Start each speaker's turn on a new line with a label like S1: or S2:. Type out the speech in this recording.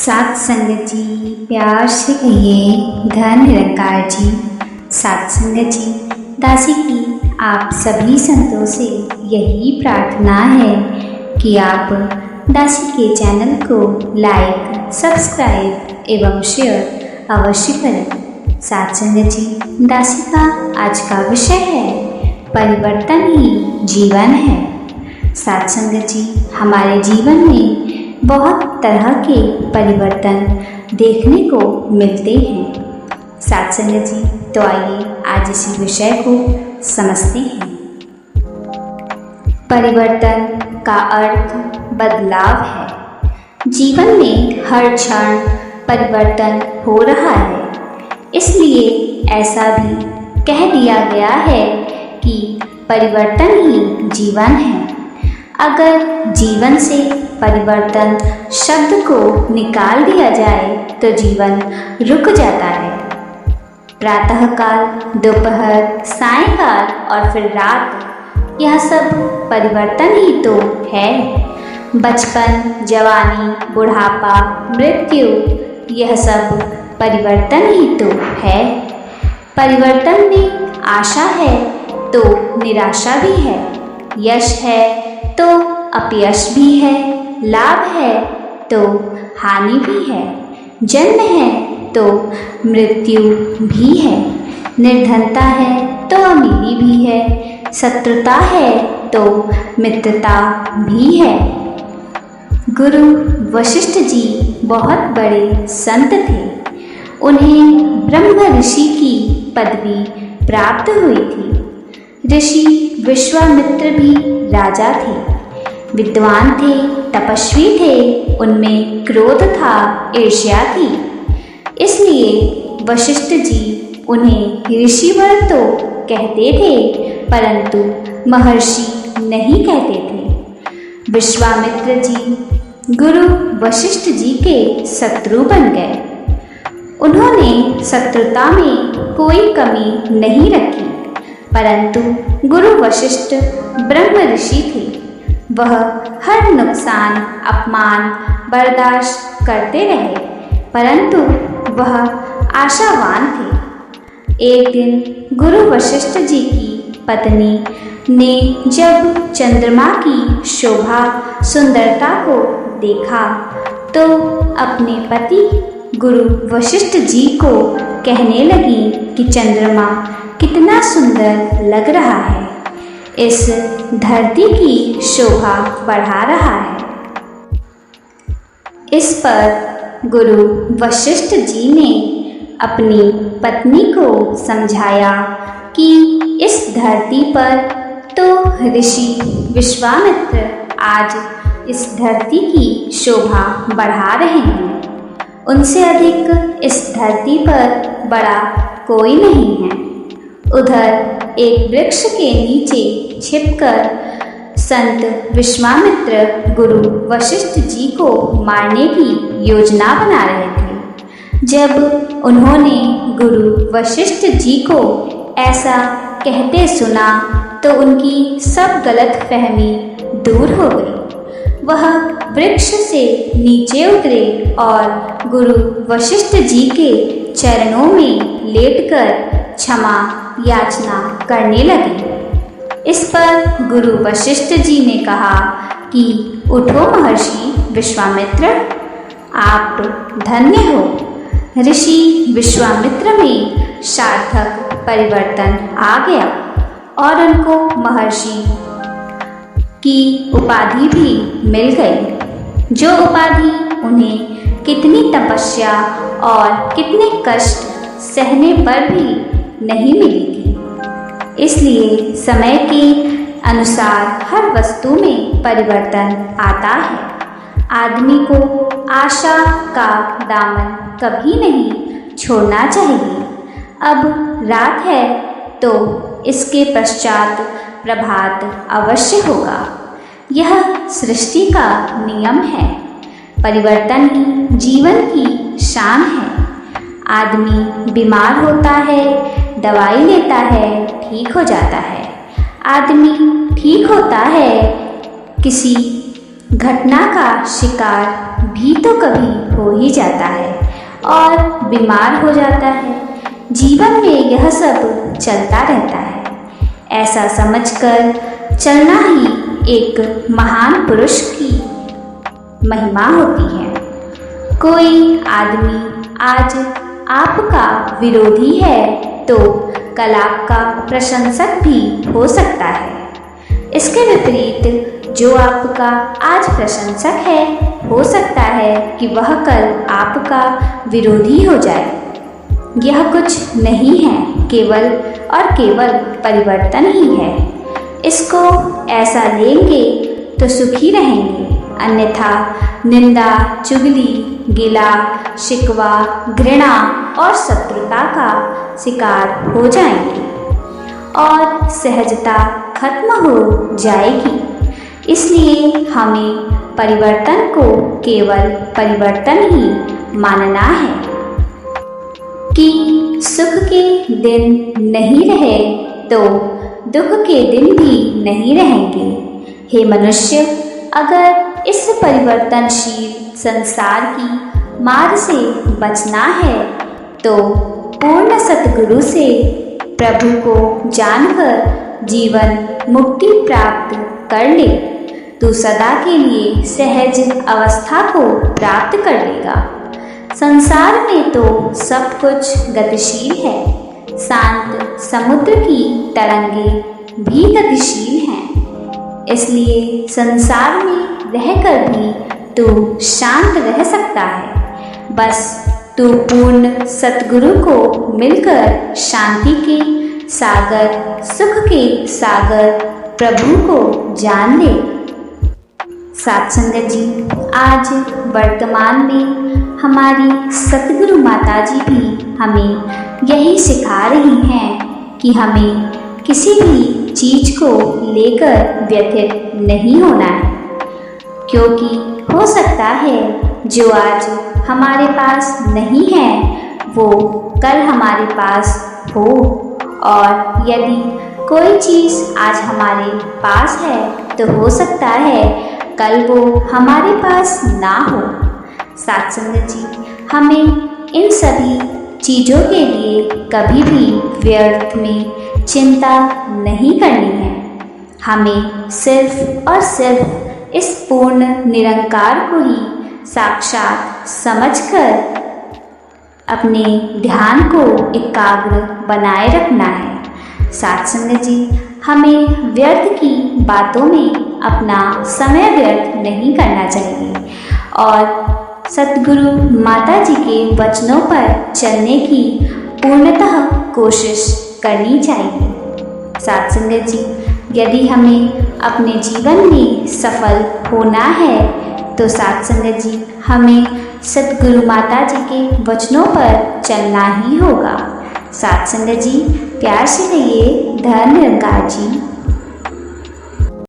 S1: सात संगत जी, प्यार से कहिए धन निरंकार जी। सात संगत जी, दासी की आप सभी संतों से यही प्रार्थना है कि आप दासी के चैनल को लाइक, सब्सक्राइब एवं शेयर अवश्य करें। सात संगत जी, दासी का आज का विषय है परिवर्तन ही जीवन है। सात संगत जी, हमारे जीवन में बहुत तरह के परिवर्तन देखने को मिलते हैं। सात संगत जी, तो आइए आज इसी विषय को समझते हैं। परिवर्तन का अर्थ बदलाव है। जीवन में हर क्षण परिवर्तन हो रहा है, इसलिए ऐसा भी कह दिया गया है कि परिवर्तन ही जीवन है। अगर जीवन से परिवर्तन शब्द को निकाल दिया जाए तो जीवन रुक जाता है। प्रातःकाल, दोपहर, सायंकाल और फिर रात, यह सब परिवर्तन ही तो है। बचपन, जवानी, बुढ़ापा, मृत्यु, यह सब परिवर्तन ही तो है। परिवर्तन में आशा है तो निराशा भी है, यश है तो अपयश भी है, लाभ है तो हानि भी है, जन्म है तो मृत्यु भी है, निर्धनता है तो अमीरी भी है, शत्रुता है तो मित्रता भी है। गुरु वशिष्ठ जी बहुत बड़े संत थे। उन्हें ब्रह्म ऋषि की पदवी प्राप्त हुई थी। ऋषि विश्वामित्र भी राजा थे, विद्वान थे, तपस्वी थे, उनमें क्रोध था, ईर्ष्या थी। इसलिए वशिष्ठ जी उन्हें ऋषिवर तो कहते थे, परंतु महर्षि नहीं कहते थे। विश्वामित्र जी गुरु वशिष्ठ जी के शत्रु बन गए। उन्होंने शत्रुता में कोई कमी नहीं रखी, परंतु गुरु वशिष्ठ ब्रह्म ऋषि थे। वह हर नुकसान, अपमान बर्दाश्त करते रहे, परंतु वह आशावान थे। एक दिन गुरु वशिष्ठ जी की पत्नी ने जब चंद्रमा की शोभा, सुंदरता को देखा तो अपने पति गुरु वशिष्ठ जी को कहने लगी कि चंद्रमा कितना सुंदर लग रहा है, इस धरती की शोभा बढ़ा रहा है। इस पर गुरु वशिष्ठ जी ने अपनी पत्नी को समझाया कि इस धरती पर तो ऋषि विश्वामित्र आज इस धरती की शोभा बढ़ा रहे हैं। उनसे अधिक इस धरती पर बड़ा कोई नहीं है। उधर एक वृक्ष के नीचे छिपकर संत विश्वामित्र गुरु वशिष्ठ जी को मारने की योजना बना रहे थे। जब उन्होंने गुरु वशिष्ठ जी को ऐसा कहते सुना तो उनकी सब गलतफहमी दूर हो गई। वह वृक्ष से नीचे उतरे और गुरु वशिष्ठ जी के चरणों में लेटकर क्षमा याचना करने लगे। इस पर गुरु वशिष्ठ जी ने कहा कि उठो महर्षि विश्वामित्र, आप धन्य हो। ऋषि विश्वामित्र में सार्थक परिवर्तन आ गया और उनको महर्षि की उपाधि भी मिल गई, जो उपाधि उन्हें कितनी तपस्या और कितने कष्ट सहने पर भी नहीं मिली थी। इसलिए समय के अनुसार हर वस्तु में परिवर्तन आता है। आदमी को आशा का दामन कभी नहीं छोड़ना चाहिए। अब रात है तो इसके पश्चात प्रभात अवश्य होगा। यह सृष्टि का नियम है। परिवर्तन ही जीवन की शान है। आदमी बीमार होता है, दवाई लेता है, ठीक हो जाता है। आदमी ठीक होता है, किसी घटना का शिकार भी तो कभी हो ही जाता है और बीमार हो जाता है। जीवन में यह सब चलता रहता है। ऐसा समझकर चलना ही एक महान पुरुष की महिमा होती है। कोई आदमी आज आपका विरोधी है तो कल आपका प्रशंसक भी हो सकता है। इसके विपरीत जो आपका आज प्रशंसक है, हो सकता है कि वह कल आपका विरोधी हो जाए। यह कुछ नहीं है, केवल और केवल परिवर्तन ही है। इसको ऐसा लेंगे तो सुखी रहेंगे, अन्यथा निंदा, चुगली, गिला, शिकवा, घृणा और शत्रुता का शिकार हो जाएंगे और सहजता खत्म हो जाएगी। इसलिए हमें परिवर्तन को केवल परिवर्तन ही मानना है कि सुख के दिन नहीं रहे तो दुख के दिन भी नहीं रहेंगे। हे मनुष्य, अगर इस परिवर्तनशील संसार की मार से बचना है तो पूर्ण सतगुरु से प्रभु को जानकर जीवन मुक्ति प्राप्त कर ले। तू सदा के लिए सहज अवस्था को प्राप्त कर लेगा। संसार में तो सब कुछ गतिशील है। शांत समुद्र की तरंगे भी गतिशील हैं। इसलिए संसार में रहकर भी तू शांत रह सकता है। बस तू पूर्ण सतगुरु को मिलकर शांति के सागर, सुख के सागर प्रभु को जान ले। साथ संगत जी, आज वर्तमान में हमारी सतगुरु माता जी भी हमें यही सिखा रही हैं कि हमें किसी भी चीज को लेकर व्यथित नहीं होना है, क्योंकि हो सकता है जो आज हमारे पास नहीं है वो कल हमारे पास हो, और यदि कोई चीज़ आज हमारे पास है तो हो सकता है कल वो हमारे पास ना हो। साथ संगत जी, हमें इन सभी चीज़ों के लिए कभी भी व्यर्थ में चिंता नहीं करनी है। हमें सिर्फ और सिर्फ इस पूर्ण निरंकार को ही साक्षात समझकर अपने ध्यान को एकाग्र बनाए रखना है। साथ संगत जी, हमें व्यर्थ की बातों में अपना समय व्यर्थ नहीं करना चाहिए और सतगुरु माता जी के वचनों पर चलने की पूर्णतः कोशिश करनी चाहिए। साथ संगत जी, यदि हमें अपने जीवन में सफल होना है तो साथ संगत जी, हमें सतगुरु माता जी के वचनों पर चलना ही होगा। साथ संगत जी, प्यार से कहिए धन निरंकार जी।